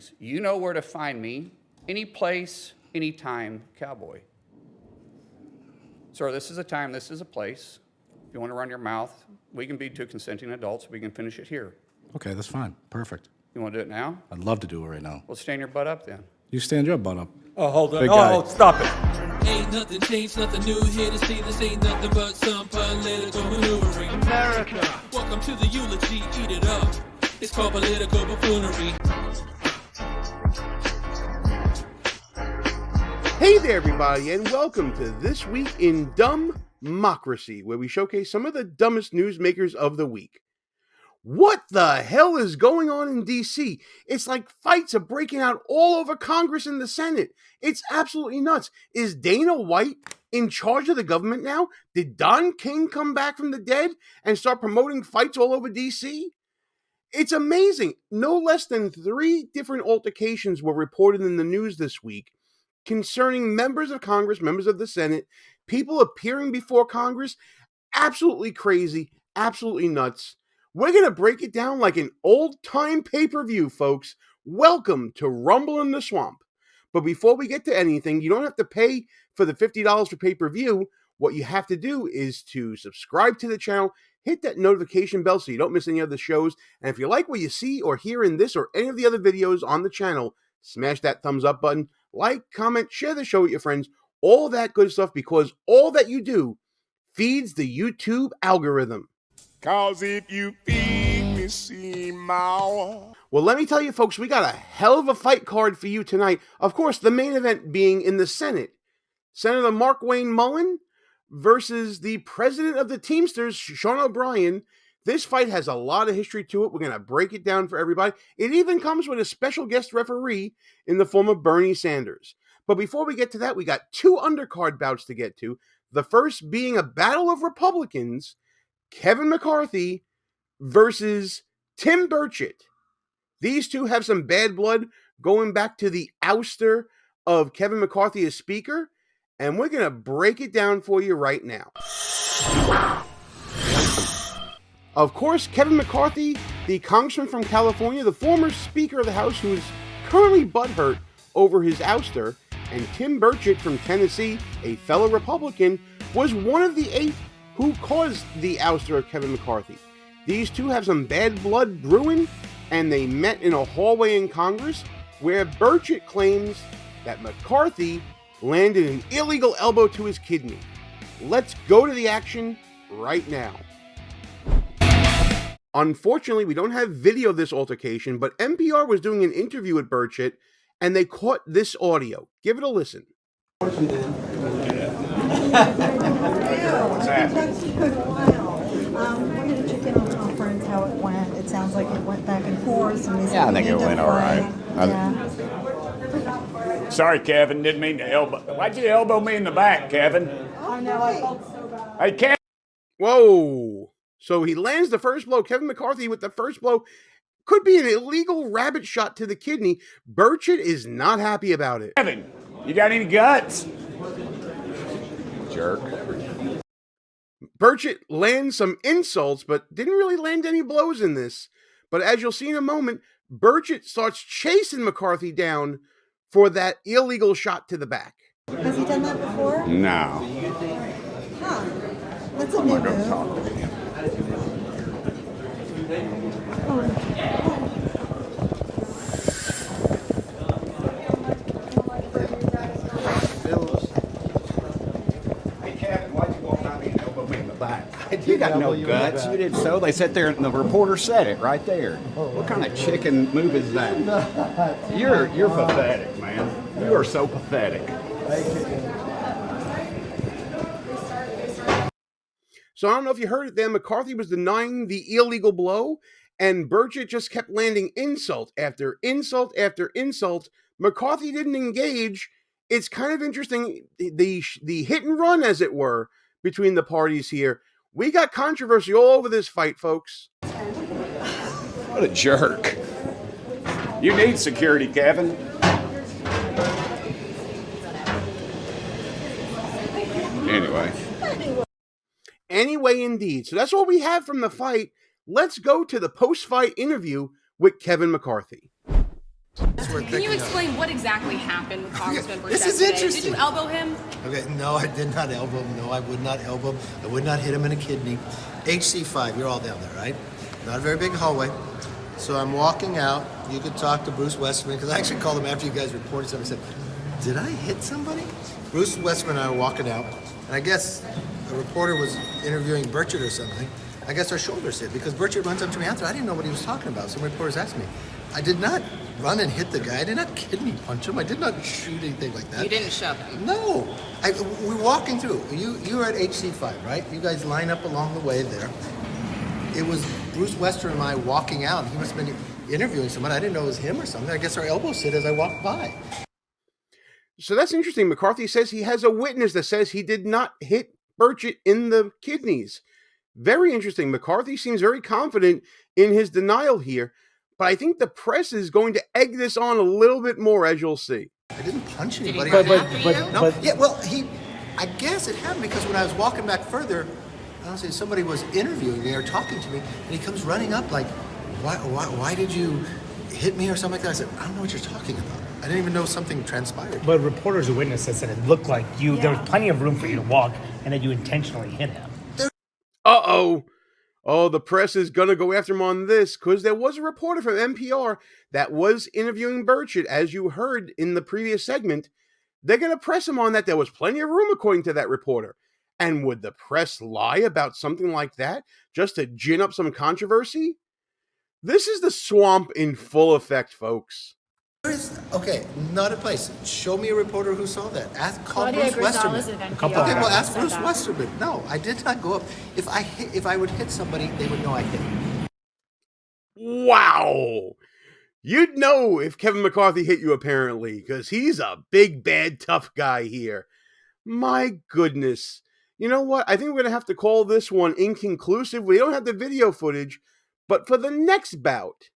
hearings. You know where to find me, any place, anytime, cowboy. Sir, this is a time, this is a place. If you want to run your mouth, we can be two consenting adults. We can finish it here. Okay, that's fine. Perfect. You want to do it now? I'd love to do it right now. Well, stand your butt up then. You stand your butt up. Oh, hold on. Big guy. Oh, stop it. Ain't nothing changed, nothing new here to see. This ain't nothing but some political maneuvering. America. Welcome to the eulogy, eat it up. It's called political buffoonery. Hey there, everybody, and welcome to This Week in DUMBmocracy, where we showcase some of the dumbest newsmakers of the week. What the hell is going on in D.C.? It's like fights are breaking out all over Congress and the Senate. It's absolutely nuts. Is Dana White in charge of the government now? Did Don King come back from the dead and start promoting fights all over D.C.? It's amazing. No less than 3 different altercations were reported in the news this week concerning members of Congress, members of the Senate, people appearing before Congress. Absolutely crazy, absolutely nuts. We're going to break it down like an old-time pay-per-view, folks. Welcome to Rumble in the Swamp. But before we get to anything, you don't have to pay for the $50 for pay-per-view. What you have to do is to subscribe to the channel, hit that notification bell so you don't miss any of the shows. And if you like what you see or hear in this or any of the other videos on the channel, smash that thumbs up button, like, comment, share the show with your friends, all that good stuff, because all that you do feeds the YouTube algorithm. Cause if you feed me, see more. Well, let me tell you, folks, we got a hell of a fight card for you tonight. Of course, the main event being in the Senate. Senator Markwayne Mullin versus the president of the Teamsters, Sean O'Brien. This fight has a lot of history to it. We're going to break it down for everybody. It even comes with a special guest referee in the form of Bernie Sanders. But before we get to that, we got 2 undercard bouts to get to. The first being a battle of Republicans, Kevin McCarthy versus Tim Burchett. These two have some bad blood going back to the ouster of Kevin McCarthy as Speaker, and we're going to break it down for you right now. Of course, Kevin McCarthy, the congressman from California, the former Speaker of the House, who is currently butthurt over his ouster, and Tim Burchett from Tennessee, a fellow Republican, was one of the 8 who caused the ouster of Kevin McCarthy. These two have some bad blood brewing, and they met in a hallway in Congress where Burchett claims that McCarthy landed an illegal elbow to his kidney. Let's go to the action right now. Unfortunately, we don't have video of this altercation, but NPR was doing an interview with Burchett, and they caught this audio. Give it a listen. What's that? We're going to check in on conference, how it went. It sounds like it went back and forth. Yeah, I think it went all right. Yeah. Sorry, Kevin. Didn't mean to elbow. Why'd you elbow me in the back, Kevin? I know, I felt so bad. Hey, Kevin. Whoa. So he lands the first blow. Kevin McCarthy with the first blow. Could be an illegal rabbit shot to the kidney. Burchett is not happy about it. Kevin, you got any guts? Jerk. Burchett lands some insults, but didn't really land any blows in this. But as you'll see in a moment, Burchett starts chasing McCarthy down for that illegal shot to the back. Has he done that before? No. Huh. That's a new I'm going to move. talk to him. Hey, Kevin, why'd you walk by me and elbow me in the back? You got no guts. You did so. They sat there and the reporter said it right there. What kind of chicken move is that? You're pathetic, man. You are so pathetic. So I don't know if you heard it there. McCarthy was denying the illegal blow, and Burchett just kept landing insult after insult after insult. McCarthy didn't engage. It's kind of interesting, the hit and run, as it were, between the parties here. We got controversy all over this fight, folks. What a jerk. You need security, Kevin. Anyway, indeed. So that's what we have from the fight. Let's go to the post-fight interview with Kevin McCarthy. Can you explain what exactly happened with Congressman Burchett This is today? interesting. Did you elbow him? Okay, no, I did not elbow him. No, I would not elbow him. I would not hit him in a kidney. HC5, you're all down there, right? Not a very big hallway. So I'm walking out. You could talk to Bruce Westerman, because I actually called him after you guys reported something. I said, did I hit somebody? Bruce Westerman and I were walking out, and I guess a reporter was interviewing Burchett or something. I guess our shoulders hit, because Burchett runs up to me after. I didn't know what he was talking about. Some reporters asked me. I did not run and hit the guy. I did not kidney punch him. I did not shoot anything like that. You didn't shove him? No. We're walking through. You were at HC5, right? You guys line up along the way there. It was Bruce Wester and I walking out. He must have been interviewing someone. I didn't know it was him or something. I guess our elbows hit as I walked by. So that's interesting. McCarthy says he has a witness that says he did not hit Burchett in the kidneys. Very interesting. McCarthy seems very confident in his denial here, but I think the press is going to egg this on a little bit more, as you'll see. I didn't punch anybody. I guess it happened because when I was walking back further, honestly, somebody was interviewing me or talking to me, and he comes running up like, why did you hit me or something like that? I said, I don't know what you're talking about. I didn't even know something transpired. But reporters or witnesses said it looked like there was plenty of room for you to walk and that you intentionally hit him. Uh-oh. Oh, the press is going to go after him on this, because there was a reporter from NPR that was interviewing Burchett, as you heard in the previous segment. They're going to press him on that. There was plenty of room, according to that reporter. And would the press lie about something like that just to gin up some controversy? This is the swamp in full effect, folks. Okay, not a place. Show me a reporter who saw that. Call Claudia Bruce Westerman. Gonzalez at NPR. Okay, well, ask said Bruce that. Westerman. No, I did not go up. If I would hit somebody, they would know I hit them. Wow. You'd know if Kevin McCarthy hit you, apparently, because he's a big, bad, tough guy here. My goodness. You know what? I think we're going to have to call this one inconclusive. We don't have the video footage, but for the next bout,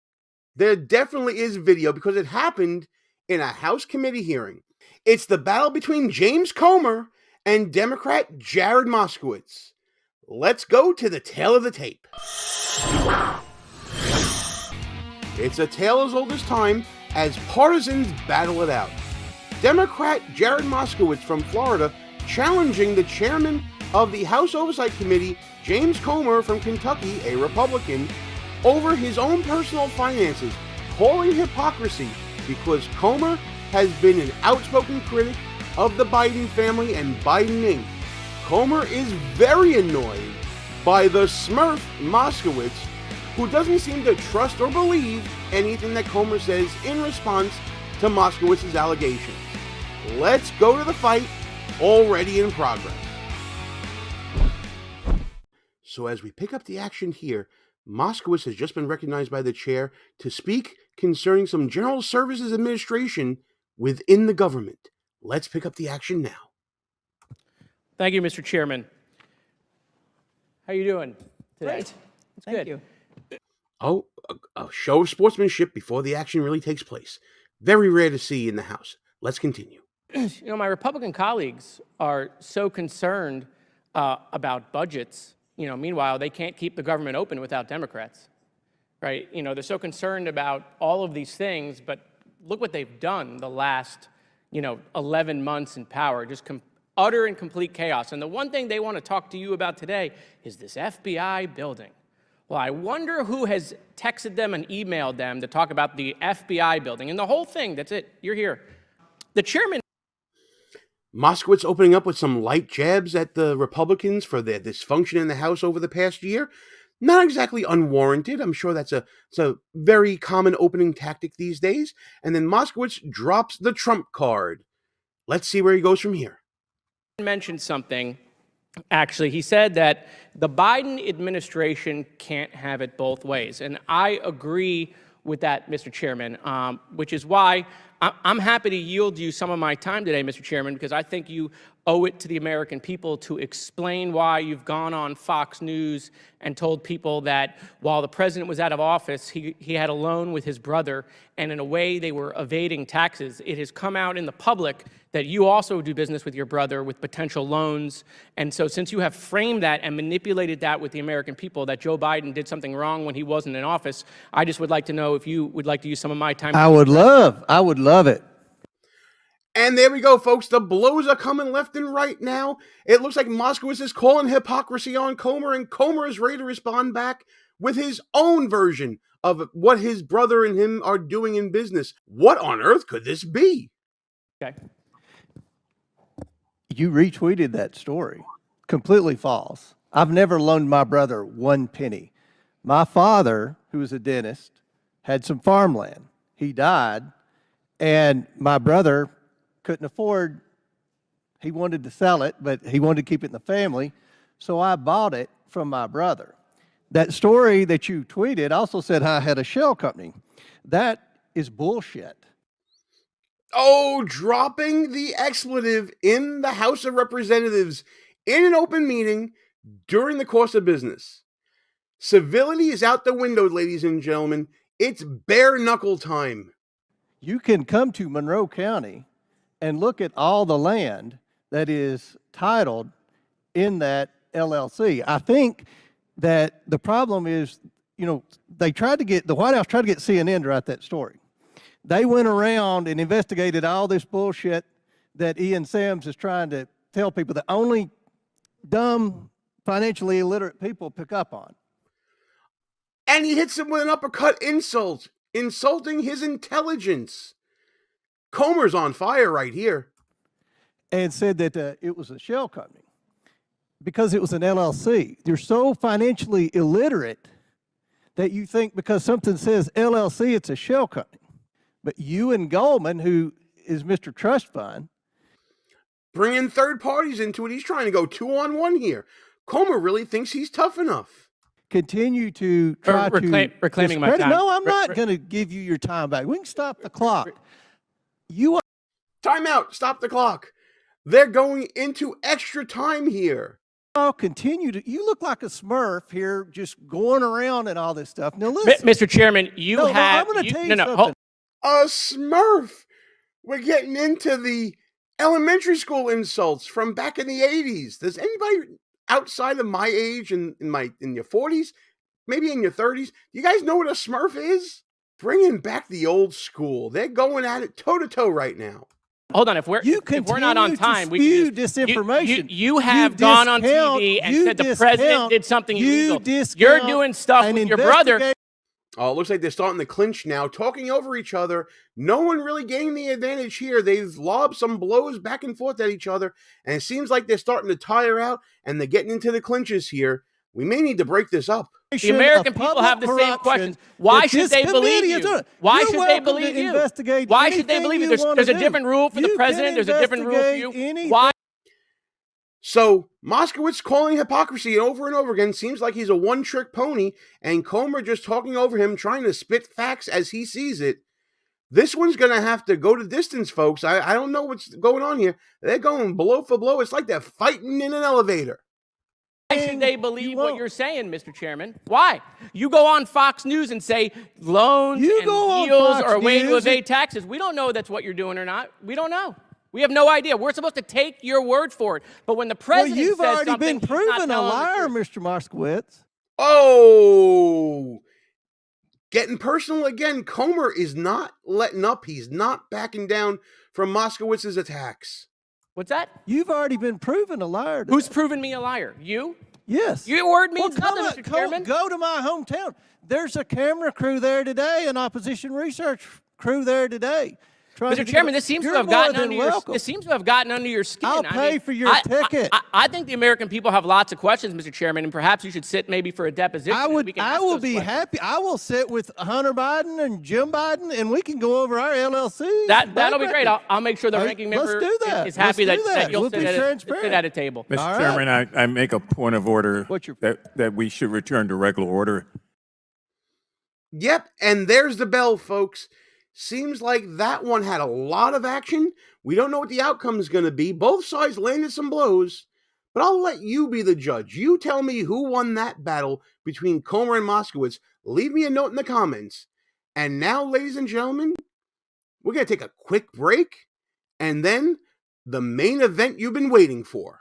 there definitely is video because it happened in a House committee hearing. It's the battle between James Comer and Democrat Jared Moskowitz. Let's go to the tail of the tape. It's a tale as old as time as partisans battle it out. Democrat Jared Moskowitz from Florida challenging the chairman of the House Oversight Committee, James Comer from Kentucky, a Republican, over his own personal finances, calling hypocrisy because Comer has been an outspoken critic of the Biden family and Biden Inc. Comer is very annoyed by the Smurf Moskowitz, who doesn't seem to trust or believe anything that Comer says in response to Moskowitz's allegations. Let's go to the fight, already in progress. So as we pick up the action here, Moskowitz has just been recognized by the chair to speak concerning some General Services Administration within the government. Let's pick up the action now. Thank you, Mr. Chairman. How are you doing today? Great. It's good. you. Oh, a show of sportsmanship before the action really takes place. Very rare to see in the House. Let's continue. You know, my Republican colleagues are so concerned about budgets. You know, meanwhile, they can't keep the government open without Democrats, right? You know, they're so concerned about all of these things, but look what they've done the last, 11 months in power, just utter and complete chaos. And the one thing they want to talk to you about today is this FBI building. Well, I wonder who has texted them and emailed them to talk about the FBI building and the whole thing. That's it. You're here. The chairman. Moskowitz opening up with some light jabs at the Republicans for their dysfunction in the House over the past year. Not exactly unwarranted. I'm sure it's a very common opening tactic these days. And then Moskowitz drops the trump card. Let's see where he goes from here. Mentioned something. Actually, he said that the Biden administration can't have it both ways. And I agree with that, Mr. Chairman, which is why I'm happy to yield you some of my time today, Mr. Chairman, because I think you owe it to the American people to explain why you've gone on Fox News and told people that while the president was out of office, he had a loan with his brother, and in a way they were evading taxes. It has come out in the public that you also do business with your brother with potential loans. And so since you have framed that and manipulated that with the American people, that Joe Biden did something wrong when he wasn't in office, I just would like to know if you would like to use some of my time. I would love it. And there we go, folks. The blows are coming left and right now. It looks like Moskowitz is calling hypocrisy on Comer, and Comer is ready to respond back with his own version of what his brother and him are doing in business. What on earth could this be? Okay. You retweeted that story. Completely false. I've never loaned my brother one penny. My father, who was a dentist, had some farmland. He died, and my brother couldn't afford, he wanted to sell it, but he wanted to keep it in the family, so I bought it from my brother. That story that you tweeted also said I had a shell company. That is bullshit. Oh, dropping the expletive in the House of Representatives in an open meeting during the course of business. Civility is out the window, ladies and gentlemen. It's bare knuckle time. You can come to Monroe County and look at all the land that is titled in that LLC. I think that the problem is, the White House tried to get CNN to write that story. They went around and investigated all this bullshit that Ian Sams is trying to tell people that only dumb, financially illiterate people pick up on. And he hits him with an uppercut insult, insulting his intelligence. Comer's on fire right here. And said that it was a shell company because it was an LLC. You're so financially illiterate that you think because something says LLC, it's a shell company. But you and Goldman, who is Mr. Trust Fund, bringing third parties into it. He's trying to go 2-on-1 here. Comer really thinks he's tough enough. Continue to try to reclaiming my time. No, I'm not going to give you your time back. We can stop the clock. Time out. Stop the clock. They're going into extra time here. I'll continue to. You look like a Smurf here, just going around and all this stuff. Now listen, Mr. Chairman, I'm going to tell you something. A Smurf. We're getting into the elementary school insults from back in the 80s. Does anybody outside of my age in your 40s, maybe in your 30s, you guys know what a Smurf is? Bringing back the old school. They're going at it toe to toe right now. Hold on, if we're not on time, we can disinformation. You have gone on TV and said the president did something illegal. You're doing stuff with your brother. Oh, it looks like they're starting to clinch now, talking over each other. No one really gaining the advantage here. They've lobbed some blows back and forth at each other, and it seems like they're starting to tire out, and they're getting into the clinches here. We may need to break this up. The American people have the same questions. Why should they believe you? Why should they believe you? Why should they believe you? There's a different rule for the president. There's a different rule for you. Why? So Moskowitz calling hypocrisy over and over again. Seems like he's a one-trick pony, and Comer just talking over him, trying to spit facts as he sees it. This one's going to have to go to distance, folks. I don't know what's going on here. They're going blow for blow. It's like they're fighting in an elevator. Why should they believe what you're saying, Mr. Chairman? Why? You go on Fox News and say loans and deals are a way to evade taxes. We don't know that's what you're doing or not. We don't know. We have no idea. We're supposed to take your word for it. But when the president you've says already something, been proven a liar, Mr. Moskowitz. Oh, getting personal again. Comer is not letting up. He's not backing down from Moskowitz's attacks. What's that? You've already been proven a liar. Today. Who's proven me a liar? You? Yes. Your word means nothing, Mr. Chairman. Go to my hometown. There's a camera crew there today, an opposition research crew there today. Mr. Chairman, this seems to have gotten under your skin. I'll pay for your ticket. I think the American people have lots of questions, Mr. Chairman, and perhaps you should sit maybe for a deposition. I will be happy. I will sit with Hunter Biden and Jim Biden, and we can go over our LLC. That'll be great. I'll make sure the ranking member is happy that you'll sit at a table. Mr. Chairman, I make a point of order that we should return to regular order. Yep, and there's the bell, folks. Seems like that one had a lot of action. We don't know what the outcome is going to be. Both sides landed some blows, but I'll let you be the judge. You tell me who won that battle between Comer and Moskowitz. Leave me a note in the comments. And now, ladies and gentlemen, we're going to take a quick break, and then the main event you've been waiting for.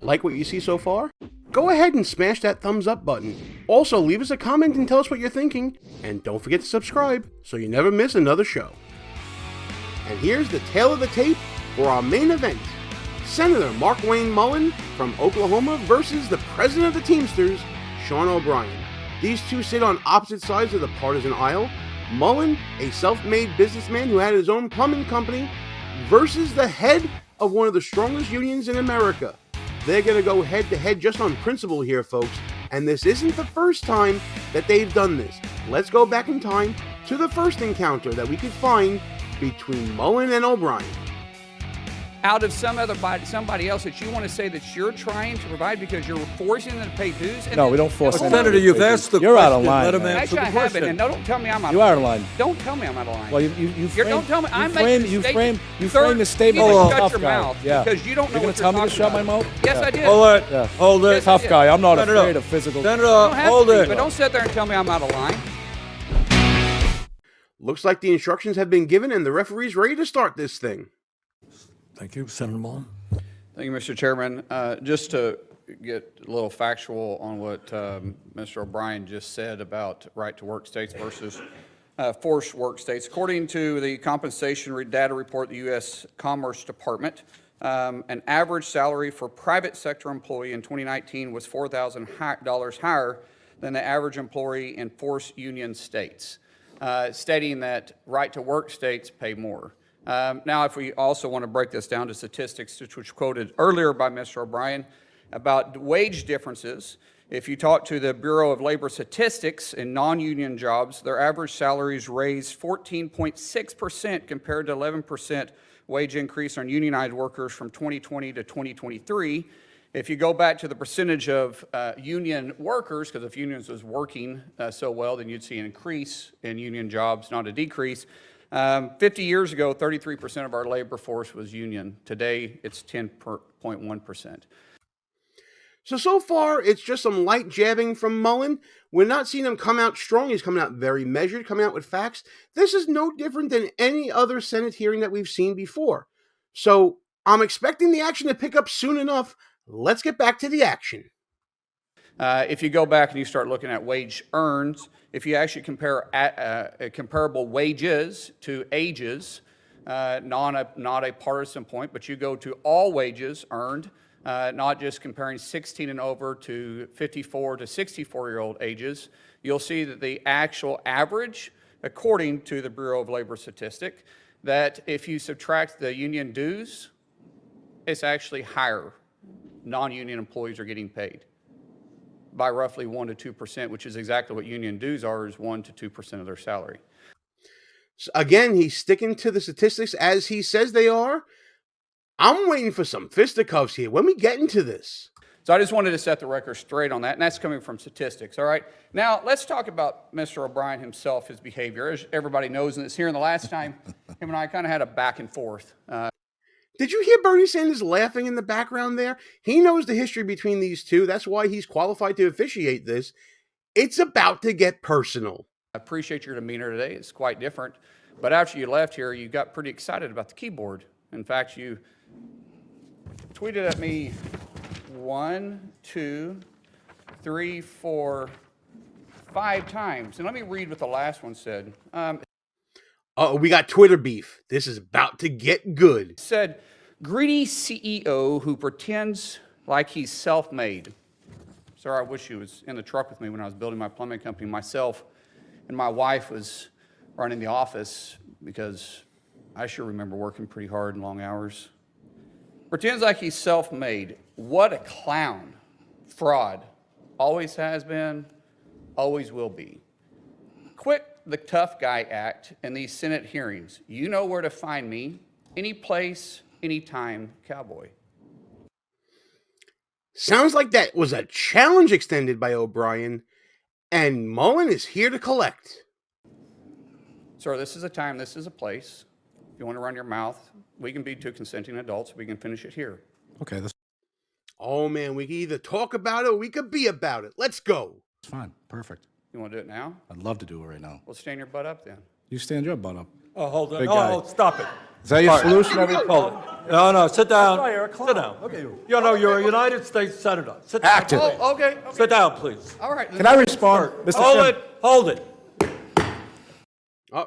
Like what you see so far? Go ahead and smash that thumbs up button. Also, leave us a comment and tell us what you're thinking. And don't forget to subscribe so you never miss another show. And here's the tail of the tape for our main event. Senator Markwayne Mullin from Oklahoma versus the president of the Teamsters, Sean O'Brien. These two sit on opposite sides of the partisan aisle. Mullin, a self-made businessman who had his own plumbing company, versus the head of one of the strongest unions in America. They're going to go head-to-head just on principle here, folks, and this isn't the first time that they've done this. Let's go back in time to the first encounter that we could find between Mullin and O'Brien. Out of somebody else that you want to say that you're trying to provide because you're forcing them to pay dues? No, we don't force them. Senator, you've asked the You're question. out of line. Let him man. answer Actually, the I haven't, question. and don't tell me I'm out You of line. are out of line. Don't tell me I'm out of line. Well, you don't tell me. I'm making a statement. You Sir, frame the statement you need like to a shut tough your guy. mouth Yeah. because you don't know You're what gonna tell you're me to shut talking my about. mouth? Yes, Yeah. I did. Hold it. Yeah. Hold it. Yes, I Tough did. guy. I'm not Senator, afraid of physical. You Senator, don't have hold to be, it. but don't sit there and tell me I'm out of line. Looks like the instructions have been given and the referee's ready to start this thing. Thank you, Senator Mullin. Thank you, Mr. Chairman. Just to get a little factual on what Mr. O'Brien just said about right-to-work states versus forced work states. According to the compensation data report of the U.S. Commerce Department, an average salary for private sector employee in 2019 was $4,000 higher than the average employee in forced union states, stating that right-to-work states pay more. Now, if we also want to break this down to statistics, which was quoted earlier by Mr. O'Brien, about wage differences, if you talk to the Bureau of Labor Statistics in non-union jobs, their average salaries raised 14.6% compared to 11% wage increase on unionized workers from 2020 to 2023. If you go back to the percentage of union workers, because if unions was working so well, then you'd see an increase in union jobs, not a decrease. 50 years ago, 33% of our labor force was union. Today, it's 10.1%. So far, it's just some light jabbing from Mullin. We're not seeing him come out strong. He's coming out very measured, coming out with facts. This is no different than any other Senate hearing that we've seen before. So I'm expecting the action to pick up soon enough. Let's get back to the action. If you go back and you start looking at wage earned, if you actually compare comparable wages to ages, not a partisan point, but you go to all wages earned, not just comparing 16 and over to 54 to 64-year-old ages, you'll see that the actual average, according to the Bureau of Labor Statistics, that if you subtract the union dues, it's actually higher. Non-union employees are getting paid by roughly 1 to 2%, which is exactly what union dues are, is 1 to 2% of their salary. So again, he's sticking to the statistics as he says they are. I'm waiting for some fisticuffs here. When we get into this. So I just wanted to set the record straight on that, and that's coming from statistics, all right? Now, let's talk about Mr. O'Brien himself, his behavior. As everybody knows, and it's here in the last time, him and I kind of had a back and forth. Did you hear Bernie Sanders laughing in the background there? He knows the history between these two. That's why he's qualified to officiate this. It's about to get personal. I appreciate your demeanor today. It's quite different. But after you left here, you got pretty excited about the keyboard. In fact, you tweeted at me 1, 2, 3, 4, 5 times. And let me read what the last one said. We got Twitter beef. This is about to get good. It said, greedy CEO who pretends like he's self-made. Sir, I wish you was in the truck with me when I was building my plumbing company. Myself and my wife was running the office because I sure remember working pretty hard and long hours. Pretends like he's self-made. What a clown. Fraud. Always has been, always will be. Quit the tough guy act in these Senate hearings. You know where to find me. Any place, anytime, cowboy. Sounds like that was a challenge extended by O'Brien, and Mullin is here to collect. Sir, this is a time, this is a place. If you want to run your mouth, we can be two consenting adults. We can finish it here. Okay, that's Oh man, we can either talk about it or we could be about it. Let's go. fine. Perfect. You want to do it now? I'd love to do it right now. Well, stand your butt up then. You stand your butt up. Oh, hold on. Big Oh, guy. oh, stop it. Is that your All right. solution? Hold it. No, sit down. Sit down. Okay. You know, you're a United States Senator. Sit down. Active. please. Oh, okay. Sit down, please. All right. Can I respond? Mr. Hold Chairman? it. Hold it.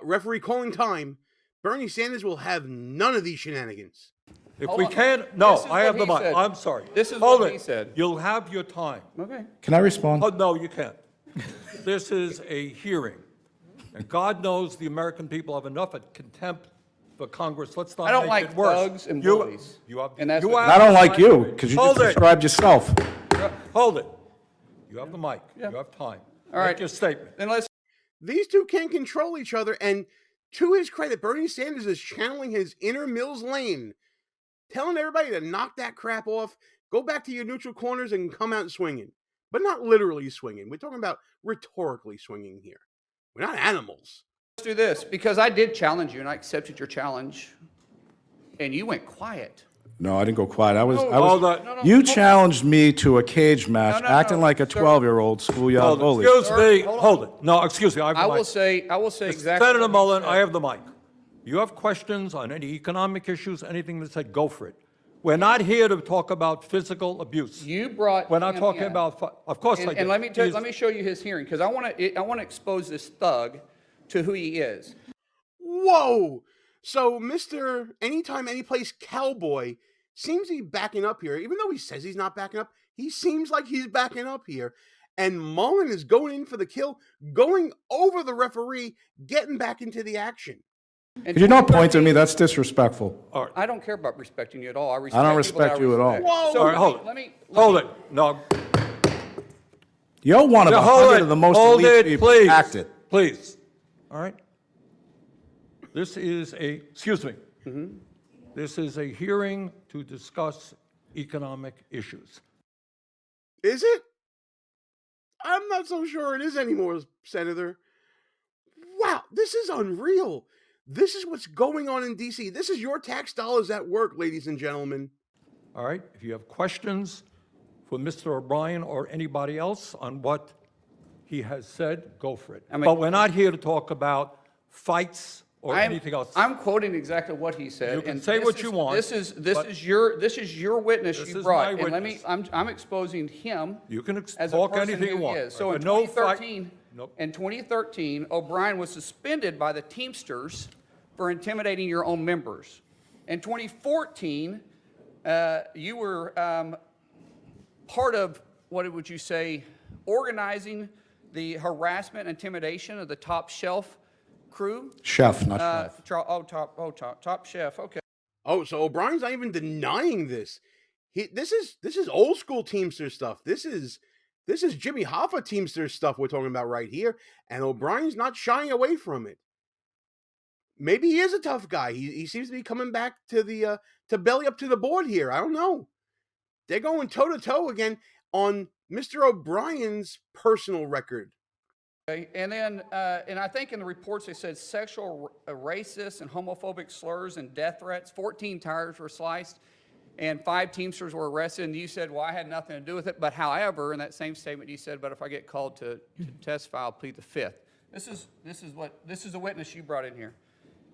Referee calling time. Bernie Sanders will have none of these shenanigans. If Hold we on. can't, no, This is I have what the he mic. said. I'm sorry. This is Hold what it. he said. You'll have your time. Okay. Can I respond? Oh, no, you can't. This is a hearing. And God knows the American people have enough of contempt for Congress. Let's not I don't make like it worse. thugs and bullies. You have, And that's you what- have I don't the like mic. you because you Hold just it. described yourself. Hold it. You have the mic. Yeah. You have time. All right. Make your statement. Then let's. These two can't control each other, and to his credit, Bernie Sanders is channeling his inner Mills Lane, telling everybody to knock that crap off, go back to your neutral corners and come out swinging. But not literally swinging. We're talking about rhetorically swinging here. We're not animals. Let's do this, because I did challenge you, and I accepted your challenge, and you went quiet. No, I didn't go quiet. I was. Hold on. No, You hold- challenged me to a cage match, No, acting like a sir. 12-year-old schoolyard Hold it. bully. Excuse Sir, me. hold on. Hold it. No, excuse me. I have the I mic. will say exactly. Senator what you Mullin, said. I have the mic. You have questions on any economic issues, anything that said, go for it. We're not here to talk about physical abuse. You brought. We're not him talking in. about, of course I And, did. and let me He's- let me show you his hearing, because I want to expose this thug to who he is. Whoa! So Mr. Anytime, Anyplace Cowboy seems to be backing up here. Even though he says he's not backing up, he seems like he's backing up here. And Mullin is going in for the kill, going over the referee, getting back into the action. And If you're not pointing at me, that's disrespectful. I don't care about respecting you at all. I don't people respect that I you at all. respect. Whoa. So All right, hold it. let me Hold it. No, You're one of yeah, 100 of the most hold elite it, people. please. Act it. Please. All right? This is excuse me. This is a hearing to discuss economic issues. Is it? I'm not so sure it is anymore, Senator. Wow, this is unreal. This is what's going on in D.C. This is your tax dollars at work, ladies and gentlemen. All right? If you have questions for Mr. O'Brien or anybody else on what he has said, go for it. I mean- But we're not here to talk about fights or anything else. I'm quoting exactly what he said. You can and say this what is- you want, This is but- your witness This you is brought. my And let me. witness. I'm exposing him. You can as a talk person anything you who want, is. So but in no fight- 2013, Nope. in 2013, O'Brien was suspended by the Teamsters for intimidating your own members. In 2014, you were part of, what would you say, organizing the harassment, intimidation of the Top Shelf crew. Chef, not chef. Top Chef. Okay. Oh, so O'Brien's not even denying this. This is old school Teamster stuff. This is Jimmy Hoffa Teamster stuff we're talking about right here, and O'Brien's not shying away from it. Maybe he is a tough guy. He seems to be coming back to the to belly up to the board here. I don't know. They're going toe to toe again on Mr. O'Brien's personal record. Okay. And then, and I think in the reports they said sexual, racist, and homophobic slurs and death threats. 14 tires were sliced, and 5 Teamsters were arrested. And you said, "Well, I had nothing to do with it." But however, in that same statement, you said, "But if I get called to testify, I'll plead the 5th." This is a witness you brought in here.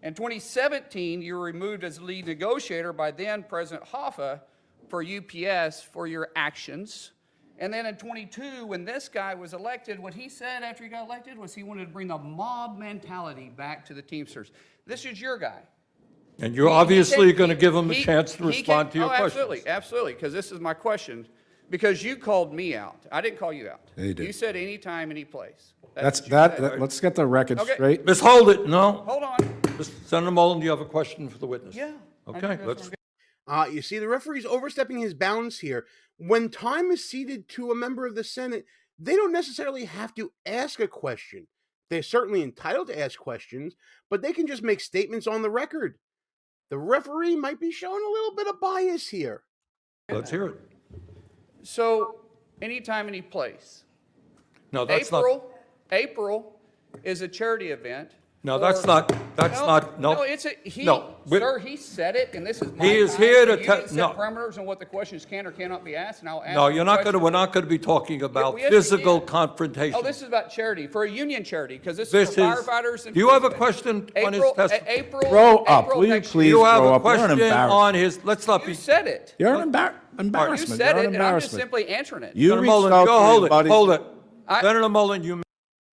In 2017, you were removed as lead negotiator by then President Hoffa for UPS for your actions. And then in 22, when this guy was elected, what he said after he got elected was he wanted to bring the mob mentality back to the Teamsters. This is your guy. And you're obviously going to give him a chance to respond to your questions. Absolutely, because this is my question. Because you called me out. I didn't call you out. Yeah, you did. You said anytime, any place. That's what you said. that. Let's get the record Okay. straight. Ms. Hold it. No. Hold on. Senator Mullin, do you have a question for the witness? Yeah. Okay, let's. You see, the referee's overstepping his bounds here. When time is ceded to a member of the Senate, they don't necessarily have to ask a question. They're certainly entitled to ask questions, but they can just make statements on the record. The referee might be showing a little bit of bias here. Let's hear it. So, anytime, any place. No, that's April is a charity event No, that's not, no. No, it's No, but- sir, he said it, and this is my He is time, here to and you tell- need set no. parameters on what the questions can or cannot be asked, and I'll ask. No, the you're not going to, question. we're not going to be talking about yes, we physical can. confrontation. Oh, this is about charity, for a union charity, because this This is for is- firefighters and. Do you have a policemen. question on his April, testimony? April. Grow up, April will you next please? You have grow a up. You're an question embarrassment. on his, let's not year. be. You said it. You're an You embarrassment. said You're it, an and I'm just embarrassment. simply answering it. You Senator reached Mullin, out go to hold your it, buddies. hold it. I- Senator Mullin, you.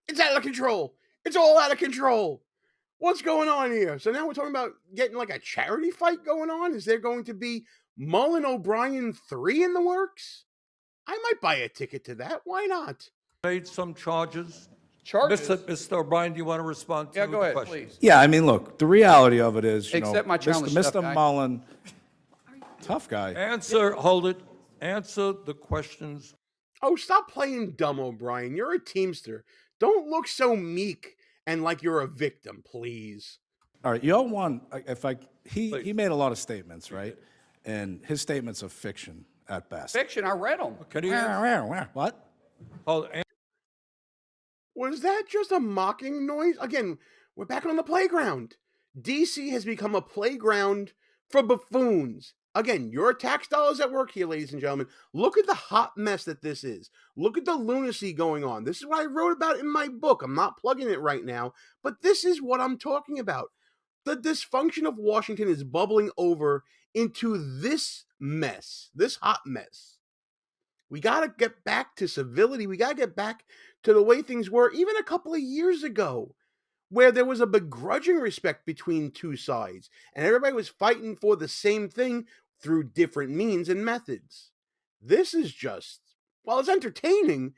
It's out of control. It's all out of control. What's going on here? So now we're talking about getting like a charity fight going on? Is there going to be Mullin O'Brien 3 in the works? I might buy a ticket to that. Why not? Made some charges. Charges? Mr. O'Brien, do you want to respond to Yeah, the go ahead, question? please. Yeah, I mean, look, the reality of it is, Accept my challenge, Mr. tough guy. Mullin, tough guy. Answer, hold it. Answer the questions. Oh, stop playing dumb, O'Brien. You're a Teamster. Don't look so meek and like you're a victim, please. All right, y'all won. He Please. made a lot of statements, right? And his statements are fiction at best. Fiction, I read them. Can you answer? What? Hold, Was that just a mocking noise? Again, we're back on the playground. DC has become a playground for buffoons. Again, your tax dollars at work here, ladies and gentlemen. Look at the hot mess that this is. Look at the lunacy going on. This is what I wrote about in my book. I'm not plugging it right now, but this is what I'm talking about. The dysfunction of Washington is bubbling over into this mess, this hot mess. We got to get back to civility. We got to get back to the way things were even a couple of years ago, where there was a begrudging respect between two sides, and everybody was fighting for the same thing through different means and methods. This is just, while it's entertaining,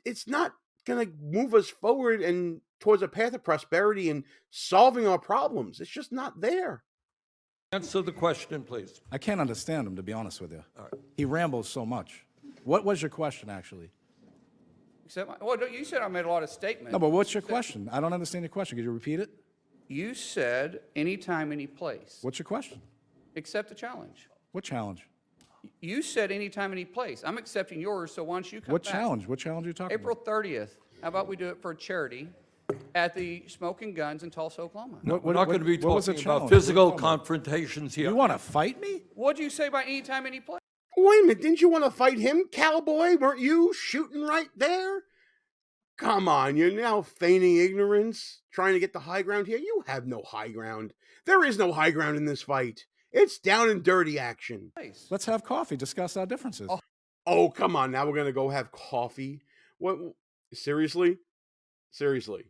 it's not going to move us forward and towards a path of prosperity and solving our problems. It's just not there. answer the question, please. I can't understand him, to be honest with you. All right. He rambles so much. What was your question, actually? Well, you said I made a lot of statements. No, but what's your question? I don't understand your question. Could you repeat it? You said anytime, any place. What's your question? Accept the challenge. What challenge? You said anytime, any place. I'm accepting yours, so why don't you come What back? challenge? What challenge are you talking April about? 30th. How about we do it for a charity at the Smoking Guns in Tulsa, Oklahoma? No, we're not going to be what was the talking about challenge? physical What are you talking about? confrontations here. You want to fight me? What'd you say about anytime, any place? Wait a minute, didn't you want to fight him, cowboy? Weren't you shooting right there? Come on, you're now feigning ignorance, trying to get the high ground here. You have no high ground. There is no high ground in this fight. It's down and dirty action. Let's have coffee, discuss our differences. Oh, come on, now we're going to go have coffee? What? Seriously? Seriously.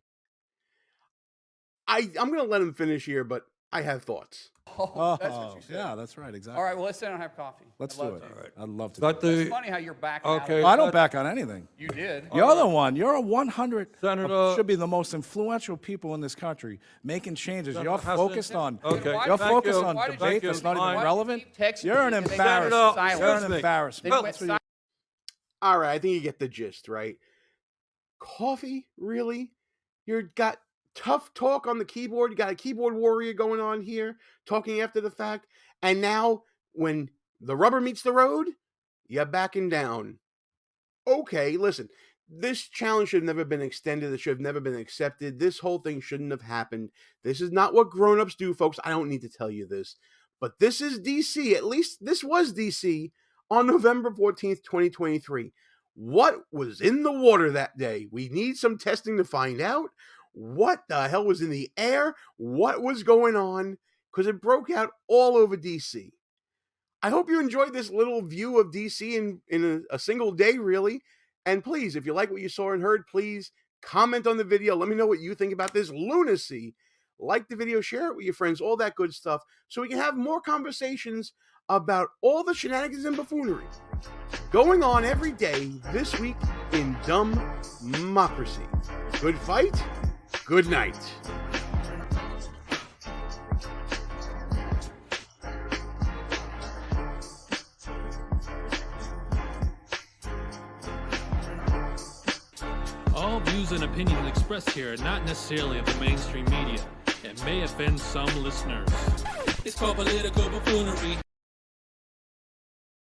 I'm going to let him finish here, but I have thoughts. Oh, that's what you said. Yeah, that's right, exactly. All right, well, let's sit down and have coffee. Let's I'd do love it. to. All right. I'd love to. But It's funny how you're backing out. Okay. Well, I don't back on anything. You did. You're the one. You're a 100. Senator- Should be the most influential people in this country, making changes. Senator You're Hassan- focused on. Okay. You're Thank focused you. on Why did you debate keep- that's not why even did you relevant. keep texting You're an me and then embarrassment. silence? You're an Seriously. embarrassment. Then That's went what you- All right, I think you get the gist, right? Coffee? Really? You've got tough talk on the keyboard. You got a keyboard warrior going on here, talking after the fact. And now, when the rubber meets the road, you're backing down. Okay, listen. This challenge should have never been extended. It should have never been accepted. This whole thing shouldn't have happened. This is not what grown-ups do, folks. I don't need to tell you this. But this is DC. At least this was DC on November 14th, 2023. What was in the water that day? We need some testing to find out. What the hell was in the air? What was going on? Because it broke out all over DC. I hope you enjoyed this little view of DC in a single day, really. And please, if you like what you saw and heard, please comment on the video. Let me know what you think about this lunacy. Like the video, share it with your friends, all that good stuff, so we can have more conversations about all the shenanigans and buffoonery going on every day this week in DUMBmocracy. Good fight, good night. All views and opinions expressed here are not necessarily of the mainstream media and may offend some listeners. It's called political buffoonery.